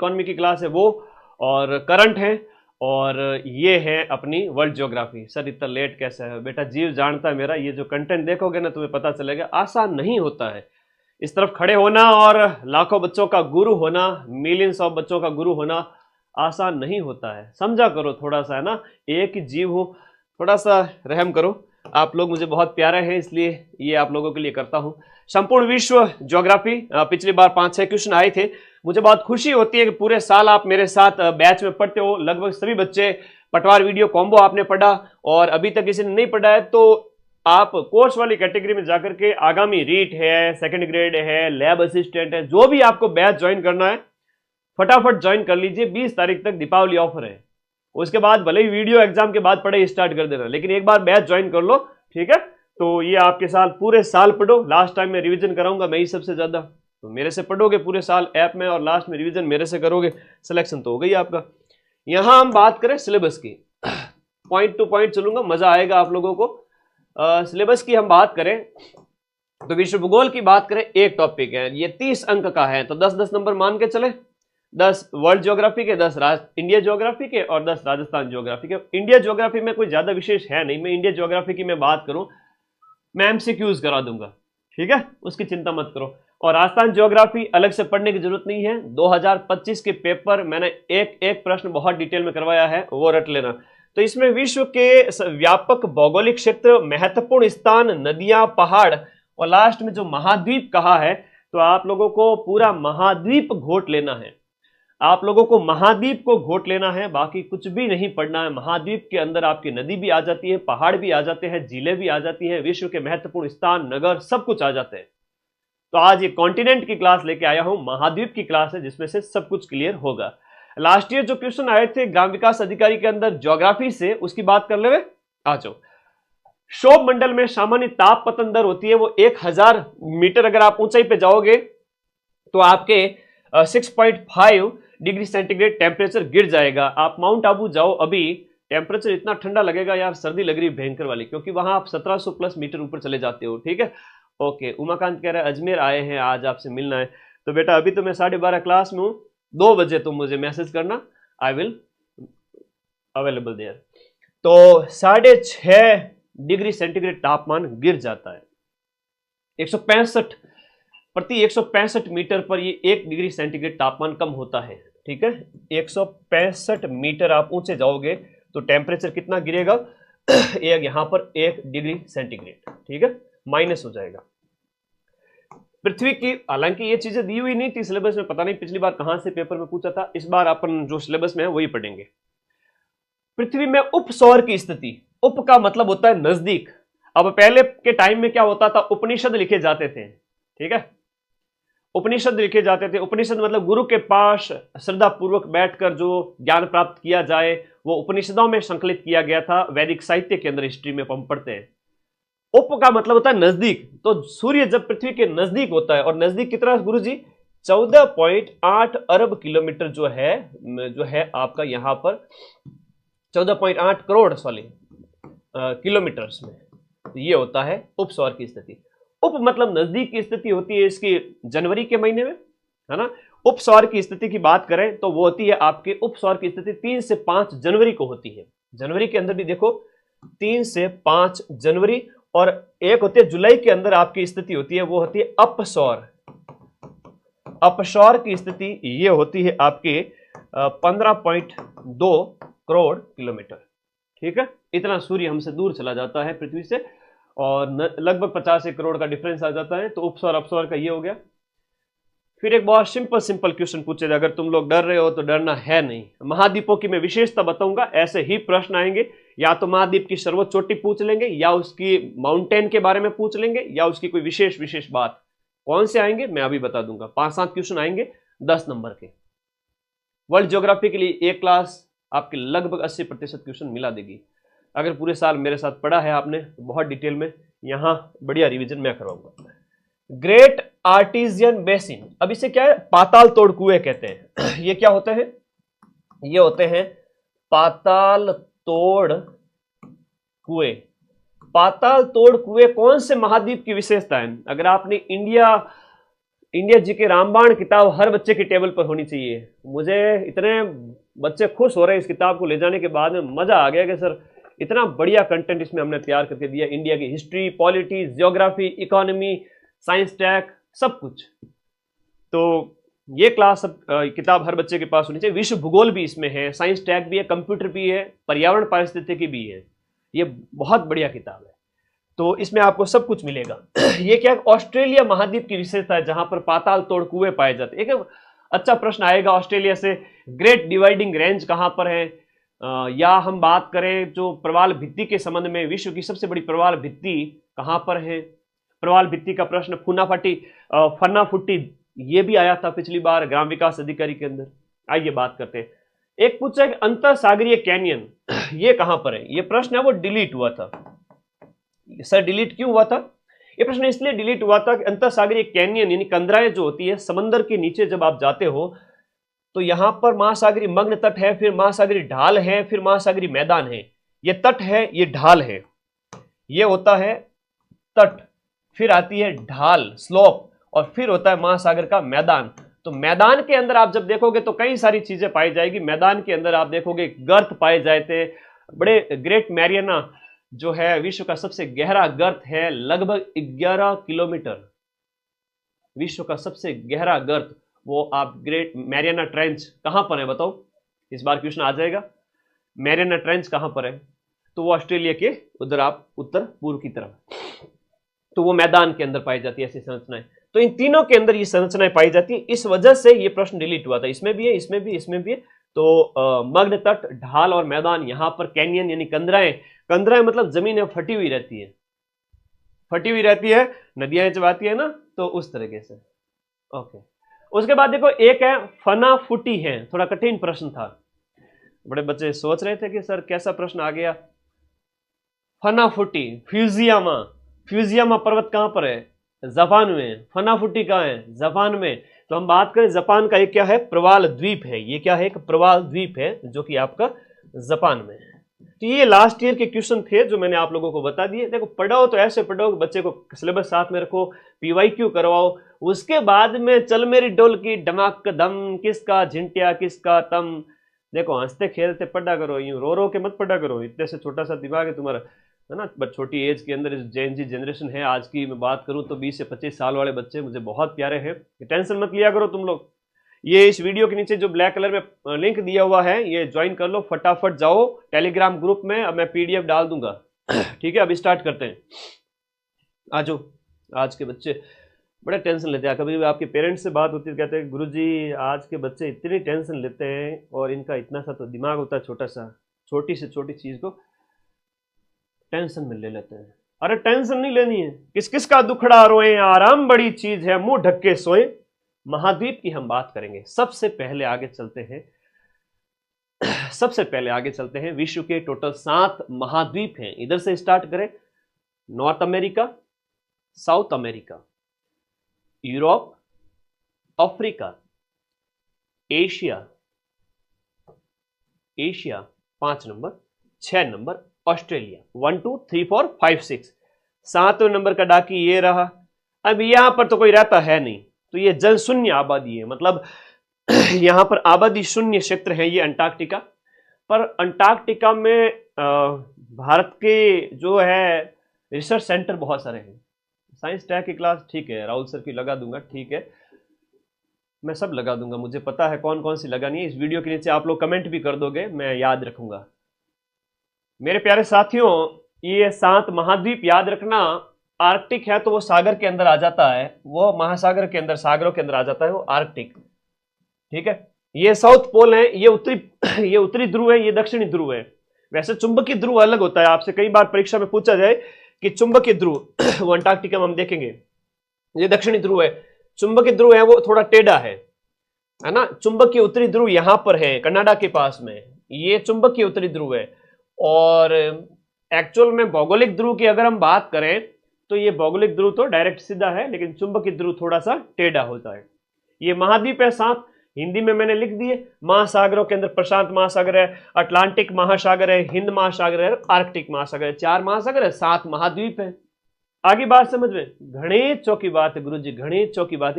Economy की class है वो, और करंट है, और ये है अपनी वर्ल्ड ज्योग्राफी। सर इतना लेट कैसे है? बेटा जीव जानता है मेरा, ये जो कंटेंट देखोगे ना तुम्हें पता चलेगा आसान नहीं होता है। इस तरफ खड़े होना और लाखों बच्चों का गुरु होना, मिलियंस ऑफ बच्चों का गुरु होना आसान नहीं होता है। समझा करो थोड़ा सा, है ना, एक ही जीव हो, थोड़ा सा रहम करो। आप लोग मुझे बहुत प्यारे हैं इसलिए ये आप लोगों के लिए करता हूं। संपूर्ण विश्व ज्योग्राफी, पिछली बार 5-6 क्वेश्चन आए थे। मुझे बहुत खुशी होती है कि पूरे साल आप मेरे साथ बैच में पढ़ते हो। लगभग सभी बच्चे पटवार वीडियो कॉम्बो आपने पढ़ा, और अभी तक किसी ने नहीं पढ़ा है तो आप कोर्स वाली कैटेगरी में जाकर के आगामी रीट है, सेकंड ग्रेड है, लैब असिस्टेंट है, जो भी आपको बैच ज्वाइन करना है फटाफट ज्वाइन कर लीजिए। 20 तारीख तक दीपावली ऑफर है। उसके बाद भले ही वीडियो एग्जाम के बाद पढ़ाई स्टार्ट कर देना, लेकिन एक बार बैच ज्वाइन कर लो, ठीक है। तो ये आपके साल पूरे साल पढ़ो। लास्ट टाइम मैं रिवीजन कराऊंगा मैं ही सबसे ज्यादा, तो मेरे से पढ़ोगे पूरे साल ऐप में, और लास्ट में रिवीजन मेरे से करोगे, सिलेक्शन तो हो गई आपका। यहां हम बात करें सिलेबस की, पॉइंट टू पॉइंट चलूंगा, मजा आएगा आप लोगों को। सिलेबस की हम बात करें तो विश्व भूगोल की बात करें, एक टॉपिक है ये 30 अंक का है, तो 10-10 नंबर मान के चले। 10 वर्ल्ड ज्योग्राफी के, 10 इंडिया ज्योग्राफी के, और 10 राजस्थान ज्योग्राफी के। इंडिया ज्योग्राफी में कोई ज्यादा विशेष है नहीं, मैं इंडिया ज्योग्राफी की मैं बात करूं मैं एमसीक्यूज करा दूंगा, ठीक है, उसकी चिंता मत करो। और राजस्थान ज्योग्राफी अलग से पढ़ने की जरूरत नहीं है। 2025 के पेपर मैंने एक एक प्रश्न बहुत डिटेल में करवाया है, वो रट लेना। तो इसमें विश्व के व्यापक भौगोलिक क्षेत्र, महत्वपूर्ण स्थान, नदियां, पहाड़, और लास्ट में जो महाद्वीप कहा है, तो आप लोगों को पूरा महाद्वीप घोट लेना है। आप लोगों को महाद्वीप को घोट लेना है, बाकी कुछ भी नहीं पढ़ना है। महाद्वीप के अंदर आपकी नदी भी आ जाती है, पहाड़ भी आ जाते हैं, झीलें भी आ जाती हैं, विश्व के महत्वपूर्ण स्थान, नगर, सब कुछ आ जाते हैं। तो आज ये कॉन्टिनेंट की क्लास लेके आया हूं, महाद्वीप की क्लास है जिसमें से सब कुछ क्लियर होगा। लास्ट ईयर जो क्वेश्चन आए थे ग्राम विकास अधिकारी के अंदर ज्योग्राफी से, उसकी बात कर ले। आ जाओ। क्षोभ मंडल में सामान्य ताप पतन दर होती है वो 1000 मीटर। अगर आप ऊंचाई पे जाओगे तो आपके 6.5 डिग्री सेंटीग्रेड टेम्परेचर गिर जाएगा। आप माउंट आबू जाओ, अभी टेम्परेचर इतना ठंडा लगेगा यार, सर्दी लग रही भयंकर वाली, क्योंकि वहां आप 1700 प्लस मीटर ऊपर चले जाते हो, ठीक है। ओके, उमाकांत कह रहा है अजमेर आए हैं आज आपसे मिलना है। तो बेटा अभी तो मैं 12:30 क्लास में हूं, 2 बजे तुम मुझे मैसेज करना, आई विल अवेलेबल देयर। तो 6.5 डिग्री सेंटीग्रेड तापमान गिर जाता है। 165 मीटर पर ये 1 डिग्री सेंटीग्रेड तापमान कम होता है, ठीक है। 165 मीटर आप ऊंचे जाओगे तो टेम्परेचर कितना गिरेगा, एक यहां पर 1 डिग्री सेंटीग्रेड, ठीक है, माइनस हो जाएगा। पृथ्वी की, हालांकि ये चीजें दी हुई नहीं थी सिलेबस में, पता नहीं पिछली बार कहां से पेपर में पूछा था, इस बार अपन जो सिलेबस में है वही पढ़ेंगे। पृथ्वी में उप सौर की स्थिति, उप का मतलब होता है नजदीक। अब पहले के टाइम में क्या होता था, उपनिषद लिखे जाते थे, ठीक है, उपनिषद लिखे जाते थे। उपनिषद मतलब गुरु के पास श्रद्धा पूर्वक बैठकर जो ज्ञान प्राप्त किया जाए वो उपनिषदों में संकलित किया गया था, वैदिक साहित्य के अंदर हिस्ट्री में हम पढ़ते हैं। उप का मतलब होता है नजदीक, तो सूर्य जब पृथ्वी के नजदीक होता है, और नजदीक कितना गुरुजी, 14.8 अरब किलोमीटर जो है आपका यहां पर 14.8 करोड़ किलोमीटर्स में, ये होता है उप सौर की स्थिति। उप मतलब नजदीक की स्थिति होती है इसकी जनवरी के महीने में, है ना। उप सौर की स्थिति की बात करें तो वो होती है आपके उप सौर की स्थिति 3 से 5 जनवरी को होती है। जनवरी के अंदर भी देखो 3 से 5 जनवरी, और एक होती है जुलाई के अंदर आपकी स्थिति होती है, वो होती है अपसौर। अपसौर की स्थिति ये होती है आपके 15.2 करोड़ किलोमीटर, ठीक है। इतना सूर्य हमसे दूर चला जाता है पृथ्वी से, और लगभग 50 करोड़ का डिफरेंस आ जाता है। तो उपसौर अपसौर का ये हो गया। फिर एक बहुत सिंपल क्वेश्चन पूछे, अगर तुम लोग डर रहे हो तो डरना है नहीं। महाद्वीपों की मैं विशेषता बताऊंगा, ऐसे ही प्रश्न आएंगे, या तो महाद्वीप की सर्वोच्च चोटी पूछ लेंगे, या उसकी माउंटेन के बारे में पूछ लेंगे, या उसकी कोई विशेष बात। कौन से आएंगे मैं अभी बता दूंगा। 5-7 क्वेश्चन आएंगे 10 नंबर के। वर्ल्ड ज्योग्राफी के लिए एक क्लास आपके लगभग 80% क्वेश्चन मिला देगी। अगर पूरे साल मेरे साथ पढ़ा है आपने तो बहुत डिटेल में यहां बढ़िया रिवीजन मैं करवाऊंगा। ग्रेट आर्टिजियन बेसिन, अब इसे क्या है, पाताल तोड़ कुएं कहते हैं। ये क्या होते हैं, ये होते हैं पाताल तोड़ कुएं। पाताल तोड़ कुएं कौन से महाद्वीप की विशेषता है? अगर आपने इंडिया जी के रामबाण किताब हर बच्चे की टेबल पर होनी चाहिए। मुझे इतने बच्चे खुश हो रहे हैं इस किताब को ले जाने के बाद में, मजा आ गया कि सर इतना बढ़िया कंटेंट इसमें हमने तैयार करके दिया। इंडिया की history, polity, geography, economy, science tech, सब कुछ। तो ये क्लास किताब हर बच्चे के पास होनी चाहिए। विश्व भूगोल भी इसमें है, साइंस टैग भी है, कंप्यूटर भी है, पर्यावरण पारिस्थितिकी भी है। ये बहुत बढ़िया किताब है, तो इसमें आपको सब कुछ मिलेगा। ये क्या, ऑस्ट्रेलिया महाद्वीप की विशेषता है जहां पर पाताल तोड़ कुएं पाए जाते हैं। एक अच्छा प्रश्न आएगा ऑस्ट्रेलिया से, ग्रेट डिवाइडिंग रेंज कहां पर है, या हम बात करें जो प्रवाल भित्ति के संबंध में, विश्व की सबसे बड़ी प्रवाल भित्ति कहां पर है। प्रवाल भित्ति का प्रश्न फन्नाफुट्टी ये भी आया था पिछली बार ग्राम विकास अधिकारी के अंदर। आइए बात करते हैं। एक पूछा है कि अंतर सागरीय कैनियन ये कहां पर है। ये प्रश्न है वो डिलीट हुआ था। सर डिलीट क्यों हुआ था? ये प्रश्न इसलिए डिलीट हुआ था कि अंतर सागरीय कैनियन यानी कंदराएं जो होती है समंदर के नीचे जब आप जाते हो तो यहां पर महासागरीय मग्न तट है, फिर महासागरीय ढाल है, फिर महासागरीय मैदान है। ये तट है, ये ढाल है, ये होता है तट, फिर आती है ढाल स्लोप, और फिर होता है महासागर का मैदान। तो मैदान के अंदर आप जब देखोगे तो कई सारी चीजें पाई जाएगी। मैदान के अंदर आप देखोगे गर्त पाए जाते, बड़े ग्रेट मैरियाना जो है विश्व का सबसे गहरा गर्त है, लगभग 11 किलोमीटर। विश्व का सबसे गहरा गर्त वो आप ग्रेट मैरियाना ट्रेंच कहां पर है बताओ, इस बार क्वेश्चन आ जाएगा। मैरियाना ट्रेंच कहां पर है? तो वो ऑस्ट्रेलिया के उधर आप उत्तर पूर्व की तरफ, तो वो मैदान के अंदर पाई जाती है ऐसी संरचनाएं। तो इन तीनों के अंदर ये संरचनाएं पाई जाती है, इस वजह से ये प्रश्न डिलीट हुआ था। इसमें भी है, इसमें भी, इसमें भी है। तो मग्न तट, ढाल और मैदान, यहां पर कैनियन यानी कंदराएं, कंदराएं मतलब जमीन फटी हुई रहती है, फटी हुई रहती है, नदियां जब आती है ना तो उस तरीके से। ओके, उसके बाद देखो एक है फनाफुटी है, थोड़ा कठिन प्रश्न था, बड़े बच्चे सोच रहे थे कि सर कैसा प्रश्न आ गया। फनाफुटी, फ्यूजियामा, फ्यूजियामा पर्वत कहां पर है? जापान में। फनाफुटी कहां है? जापान में। तो हम बात करें जापान का, एक क्या है? प्रवाल द्वीप है। ये क्या है? एक प्रवाल द्वीप है जो कि आपका जापान में है। तो ये लास्ट ईयर के क्वेश्चन थे जो मैंने आप लोगों को बता दिए। देखो पढ़ो तो ऐसे पढ़ो, बच्चे को सिलेबस साथ में रखो, पीवाईक्यू करवाओ, उसके बाद में चल मेरी डोल की डमाक दम, किसका झिंटिया किसका तम। देखो हंसते खेलते पढ़ा करो, यूं रो रो के मत पढ़ा करो, इतने से छोटा सा दिमाग है तुम्हारा, है ना। बट छोटी एज के अंदर जेन जी जनरेशन है आज की, मैं बात करूं तो 20 से 25 साल वाले बच्चे मुझे बहुत प्यारे हैं। टेंशन मत लिया करो तुम लोग। ये इस वीडियो के नीचे जो ब्लैक कलर में लिंक दिया हुआ है ये ज्वाइन कर लो, फटाफट जाओ टेलीग्राम ग्रुप में, अब मैं पीडीएफ डाल दूंगा। ठीक है, अभी स्टार्ट करते हैं। आजो, आज के बच्चे बड़े टेंशन लेते हैं। कभी भी आपके पेरेंट्स से बात होती है, कहते हैं गुरुजी आज के बच्चे इतनी टेंशन लेते हैं और इनका इतना सा तो दिमाग होता है छोटा सा, छोटी से छोटी चीज को टेंशन में ले लेते हैं। अरे टेंशन नहीं लेनी है, किस किस का दुखड़ा रोए, आराम बड़ी चीज है, मुंह ढक के सोए। महाद्वीप की हम बात करेंगे। सबसे पहले आगे चलते हैं, सबसे पहले आगे चलते हैं। विश्व के टोटल 7 महाद्वीप हैं। इधर से स्टार्ट करें, North America, South America, Europe, Africa, Asia, Asia 5 number, 6 number Australia. 1 2 3 4 5 6, 7वें नंबर का डाकी ये रहा। अब यहां पर तो कोई रहता है नहीं, तो ये जनशून्य आबादी है, मतलब यहां पर आबादी शून्य क्षेत्र है ये अंटार्कटिका। पर अंटार्कटिका में भारत के जो है रिसर्च सेंटर बहुत सारे हैं। साइंस टैग की क्लास ठीक है, राहुल सर की लगा दूंगा, ठीक है, मैं सब लगा दूंगा, मुझे पता है कौन कौन सी लगानी है। इस वीडियो के नीचे आप लोग कमेंट भी कर दोगे, मैं याद रखूंगा। मेरे प्यारे साथियों, ये 7 महाद्वीप याद रखना। आर्कटिक है तो वो सागर के अंदर आ जाता है, वो महासागर के अंदर, सागरों के अंदर आ जाता है वो आर्कटिक। ठीक है, ये साउथ पोल है, ये उत्तरी ध्रुव है, ये दक्षिणी ध्रुव है। वैसे चुंबकीय ध्रुव अलग होता है, आपसे कई बार परीक्षा में पूछा जाए कि चुंबकीय ध्रुव वो अंटार्कटिका में हम देखेंगे, ये दक्षिणी ध्रुव है। चुंबकीय ध्रुव है वो थोड़ा टेढ़ा है ना। चुंबकीय उत्तरी ध्रुव यहां पर है कनाडा के पास में, ये चुंबकीय उत्तरी ध्रुव है। और एक्चुअल में भौगोलिक ध्रुव की अगर हम बात करें तो ये भौगोलिक ध्रुव तो डायरेक्ट सीधा है, लेकिन चुंबकीय ध्रुव थोड़ा सा टेढ़ा होता है। ये महाद्वीप है 7, हिंदी में मैंने लिख दिए। महासागरों के अंदर प्रशांत महासागर है, अटलांटिक महासागर है, हिंद महासागर है, आर्कटिक महासागर है। 4 महासागर है, 7 महाद्वीप है। आगे बात समझ में, घने चौकी बात है गुरु जी, घने चौकी बात है।